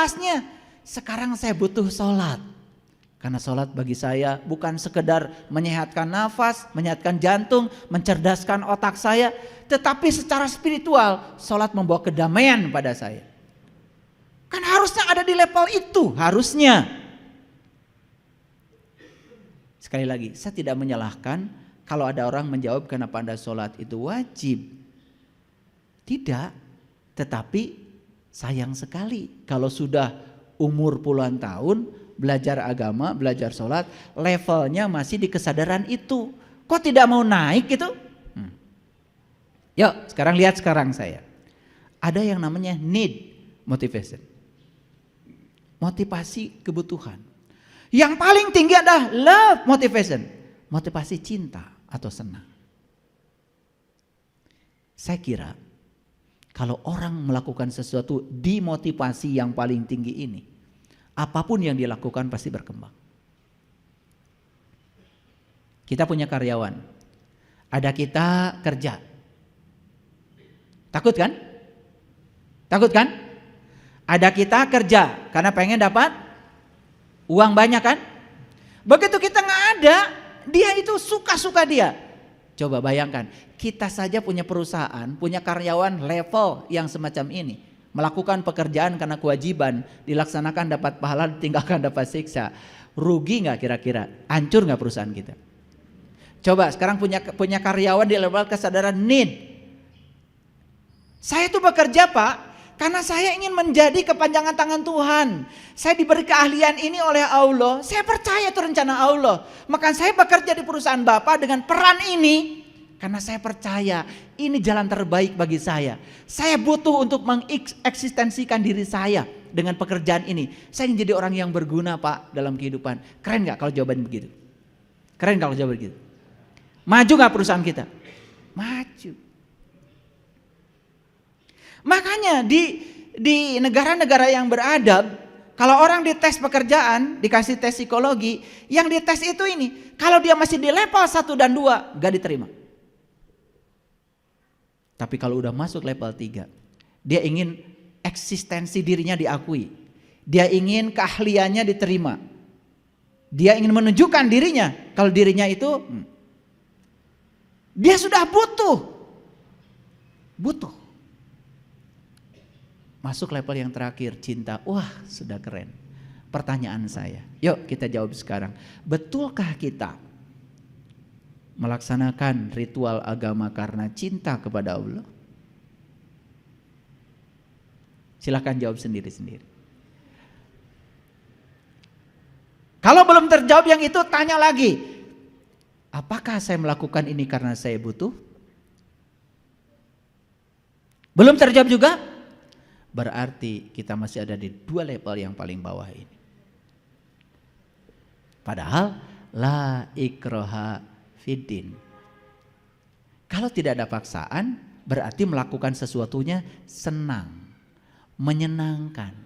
lepasnya? Sekarang saya butuh sholat. Karena sholat bagi saya bukan sekedar menyehatkan nafas, menyehatkan jantung, mencerdaskan otak saya. Tetapi secara spiritual, sholat membawa kedamaian pada saya. Kan harusnya ada di level itu, harusnya. Sekali lagi, saya tidak menyalahkan kalau ada orang menjawab kenapa Anda sholat itu wajib. Tidak, tetapi sayang sekali kalau sudah umur puluhan tahun, belajar agama, belajar sholat, levelnya masih di kesadaran itu. Kok tidak mau naik gitu? Yuk sekarang lihat sekarang saya. Ada yang namanya need motivation. Motivasi kebutuhan. Yang paling tinggi adalah love motivation. Motivasi cinta atau senang. Saya kira kalau orang melakukan sesuatu di motivasi yang paling tinggi ini, apapun yang dilakukan pasti berkembang. Kita punya karyawan, ada kita kerja. Takut kan? Takut kan? Ada kita kerja karena pengen dapat uang banyak kan? Begitu kita nggak ada, dia itu suka-suka dia. Coba bayangkan, kita saja punya perusahaan, punya karyawan level yang semacam ini. Melakukan pekerjaan karena kewajiban, dilaksanakan dapat pahala, ditinggalkan dapat siksa. Rugi nggak kira-kira? Hancur nggak perusahaan kita? Coba sekarang punya karyawan di level kesadaran need. Saya itu bekerja Pak, karena saya ingin menjadi kepanjangan tangan Tuhan. Saya diberi keahlian ini oleh Allah. Saya percaya itu rencana Allah. Maka saya bekerja di perusahaan Bapak dengan peran ini. Karena saya percaya ini jalan terbaik bagi saya. Saya butuh untuk mengeksistensikan diri saya dengan pekerjaan ini. Saya ingin jadi orang yang berguna Pak dalam kehidupan. Keren gak kalau jawaban begitu? Keren kalau jawaban begitu? Maju gak perusahaan kita? Maju. Makanya di negara-negara yang beradab, kalau orang dites pekerjaan, dikasih tes psikologi, yang dites itu ini, kalau dia masih di level 1 dan 2, gak diterima. Tapi kalau udah masuk level 3, dia ingin eksistensi dirinya diakui. Dia ingin keahliannya diterima. Dia ingin menunjukkan dirinya, kalau dirinya itu, dia sudah butuh. Masuk level yang terakhir, cinta. Wah, sudah keren. Pertanyaan saya, yuk kita jawab sekarang. Betulkah kita melaksanakan ritual agama karena cinta kepada Allah? Silakan jawab sendiri-sendiri. Kalau belum terjawab yang itu, tanya lagi. Apakah saya melakukan ini karena saya butuh? Belum terjawab juga? Berarti kita masih ada di 2 level yang paling bawah ini. Padahal la ikraha fiddin. Kalau tidak ada paksaan, berarti melakukan sesuatunya senang, menyenangkan.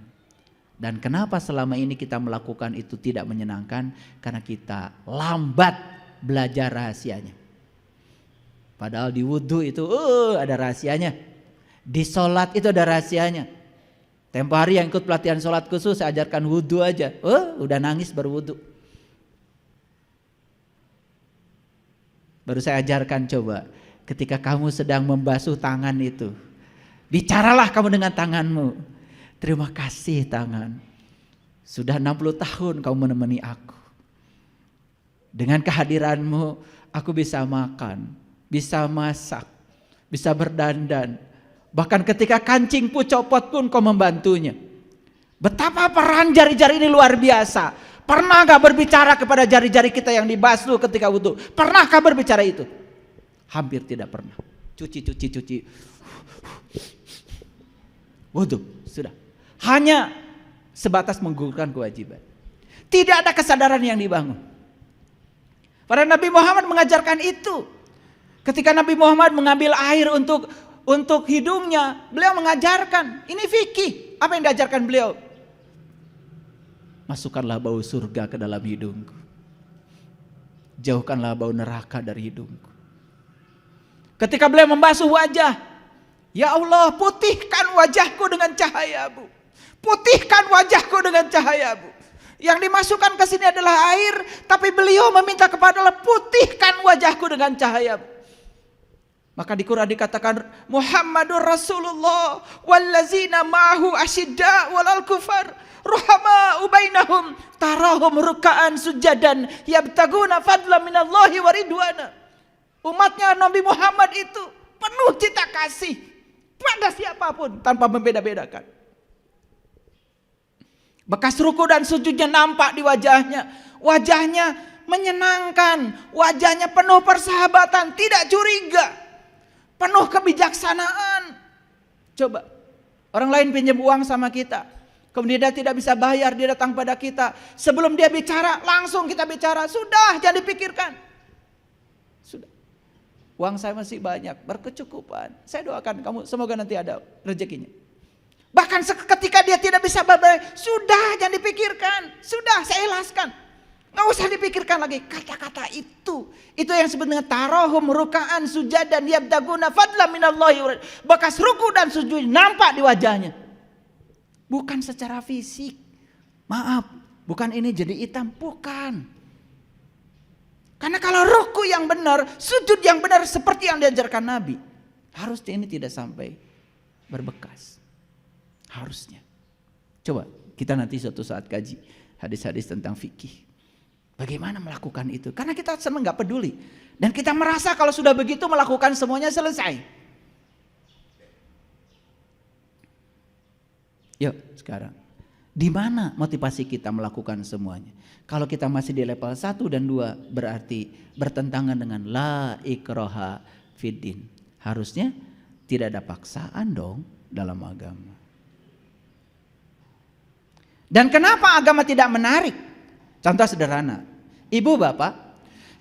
Dan kenapa selama ini kita melakukan itu tidak menyenangkan? Karena kita lambat belajar rahasianya. Padahal di wudhu itu ada rahasianya. Di sholat itu ada rahasianya. Tempo hari yang ikut pelatihan sholat khusus, saya ajarkan wudhu aja. Udah nangis baru wudhu. Baru saya ajarkan, coba ketika kamu sedang membasuh tangan itu, bicaralah kamu dengan tanganmu. Terima kasih tangan, sudah 60 tahun kamu menemani aku. Dengan kehadiranmu aku bisa makan, bisa masak, bisa berdandan. Bahkan ketika kancingku copot pun kau membantunya. Betapa peran jari-jari ini luar biasa. Pernah gak berbicara kepada jari-jari kita yang dibasuh ketika wudhu? Pernahkah berbicara itu? Hampir tidak pernah. Cuci. Wudhu, sudah. Hanya sebatas menggugurkan kewajiban. Tidak ada kesadaran yang dibangun. Para Nabi Muhammad mengajarkan itu. Ketika Nabi Muhammad mengambil air untuk hidungnya, beliau mengajarkan, ini fikih. Apa yang diajarkan beliau? Masukkanlah bau surga ke dalam hidungku. Jauhkanlah bau neraka dari hidungku. Ketika beliau membasuh wajah, ya Allah, putihkan wajahku dengan cahayamu. Putihkan wajahku dengan cahaya-Mu. Yang dimasukkan ke sini adalah air, tapi beliau meminta kepada Allah, putihkan wajahku dengan cahaya-Mu. Maka di Quran dikatakan Muhammadur Rasulullah wallazina ma'ahu asyidda walal kufar ruhama bainahum tarahum ruk'an sujadan yabtaguna fadlan minallahi wa ridwana. Umatnya Nabi Muhammad itu penuh cinta kasih pada siapapun tanpa membeda-bedakan. Bekas ruku dan sujudnya nampak di wajahnya. Wajahnya menyenangkan, wajahnya penuh persahabatan, tidak curiga, penuh kebijaksanaan. Coba, orang lain pinjam uang sama kita, kemudian dia tidak bisa bayar, dia datang pada kita. Sebelum dia bicara, langsung kita bicara. Sudah, jangan dipikirkan. Sudah. Uang saya masih banyak, berkecukupan. Saya doakan kamu, semoga nanti ada rezekinya. Bahkan ketika dia tidak bisa bayar, sudah, jangan dipikirkan. Sudah, saya ikhlaskan. Nggak usah dipikirkan lagi kata-kata itu. Itu yang disebut dengan tarahum ruka'an sujadan yabtaguna fadlan minallahi. Bekas ruku dan sujud nampak di wajahnya. Bukan secara fisik. Maaf, bukan ini jadi hitam, bukan. Karena kalau ruku yang benar, sujud yang benar seperti yang diajarkan Nabi, harusnya ini tidak sampai berbekas. Harusnya. Coba kita nanti suatu saat kaji hadis-hadis tentang fikih. Bagaimana melakukan itu? Karena kita senang gak peduli. Dan kita merasa kalau sudah begitu melakukan semuanya selesai. Yuk sekarang. Di mana motivasi kita melakukan semuanya? Kalau kita masih di level 1 dan 2 berarti bertentangan dengan la ikraha fiddin. Harusnya tidak ada paksaan dong dalam agama. Dan kenapa agama tidak menarik? Contoh sederhana, ibu bapak,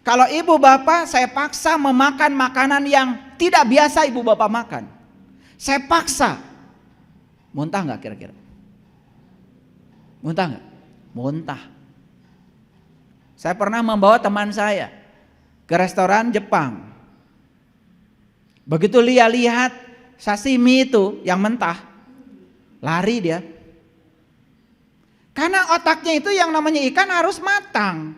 kalau ibu bapak saya paksa memakan makanan yang tidak biasa ibu bapak makan, saya paksa, muntah nggak kira-kira? Muntah nggak? Muntah. Saya pernah membawa teman saya ke restoran Jepang. Begitu lihat sashimi itu yang mentah, lari dia. Karena otaknya itu yang namanya ikan harus matang.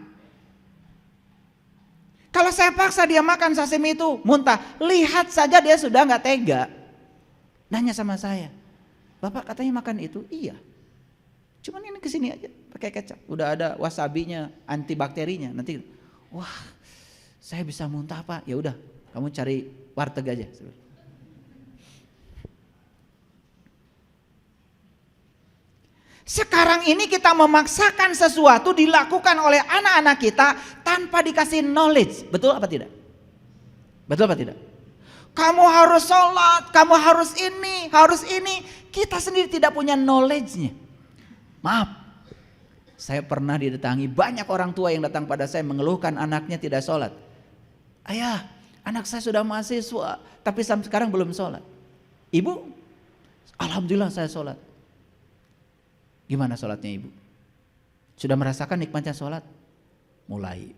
Kalau saya paksa dia makan sashimi itu muntah, lihat saja dia sudah nggak tega. Nanya sama saya, Bapak katanya makan itu? Iya. Cuman ini kesini aja pakai kecap. Udah ada wasabinya, antibakterinya. Nanti, wah, saya bisa muntah Pak. Ya udah, kamu cari warteg aja. Sekarang ini kita memaksakan sesuatu dilakukan oleh anak-anak kita tanpa dikasih knowledge. Betul apa tidak? Betul apa tidak? Kamu harus sholat, kamu harus ini, harus ini. Kita sendiri tidak punya knowledge-nya. Maaf, saya pernah didatangi banyak orang tua yang datang pada saya mengeluhkan anaknya tidak sholat. Ayah, anak saya sudah mahasiswa, tapi sampai sekarang belum sholat. Ibu, alhamdulillah saya sholat. Gimana sholatnya ibu? Sudah merasakan nikmatnya sholat? Mulai.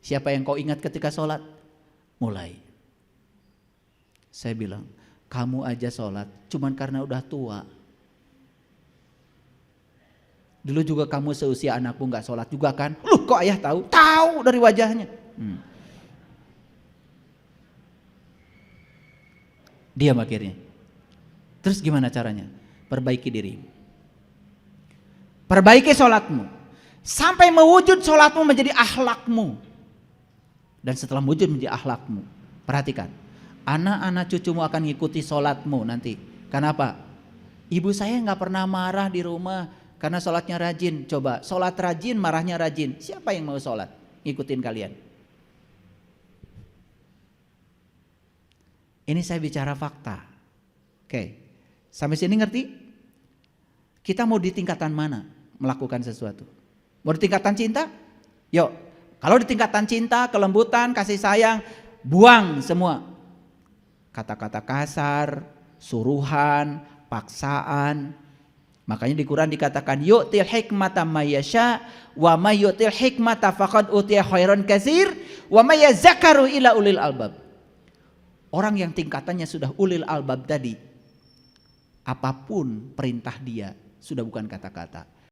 Siapa yang kau ingat ketika sholat? Mulai. Saya bilang, kamu aja sholat cuman karena udah tua. Dulu juga kamu seusia anakmu gak sholat juga kan? Loh kok ayah tahu? Tahu dari wajahnya. Diam akhirnya. Terus gimana caranya? Perbaiki dirimu. Perbaiki sholatmu. Sampai mewujud sholatmu menjadi akhlakmu. Dan setelah wujud menjadi akhlakmu. Perhatikan. Anak-anak cucumu akan mengikuti sholatmu nanti. Kenapa? Ibu saya gak pernah marah di rumah. Karena sholatnya rajin. Coba sholat rajin, marahnya rajin. Siapa yang mau sholat? Ngikutin kalian. Ini saya bicara fakta. Oke. Sampai sini ngerti? Kita mau di tingkatan mana melakukan sesuatu? Mau di tingkatan cinta? Yuk. Kalau di tingkatan cinta, kelembutan, kasih sayang, buang semua. Kata-kata kasar, suruhan, paksaan. Makanya di Quran dikatakan yu'til hikmata may yasha wa may yu'til hikmata faqad utiya khairan katsir wa may yazakkaru ila ulil albab. Orang yang tingkatannya sudah ulil albab tadi, apapun perintah dia sudah bukan kata-kata.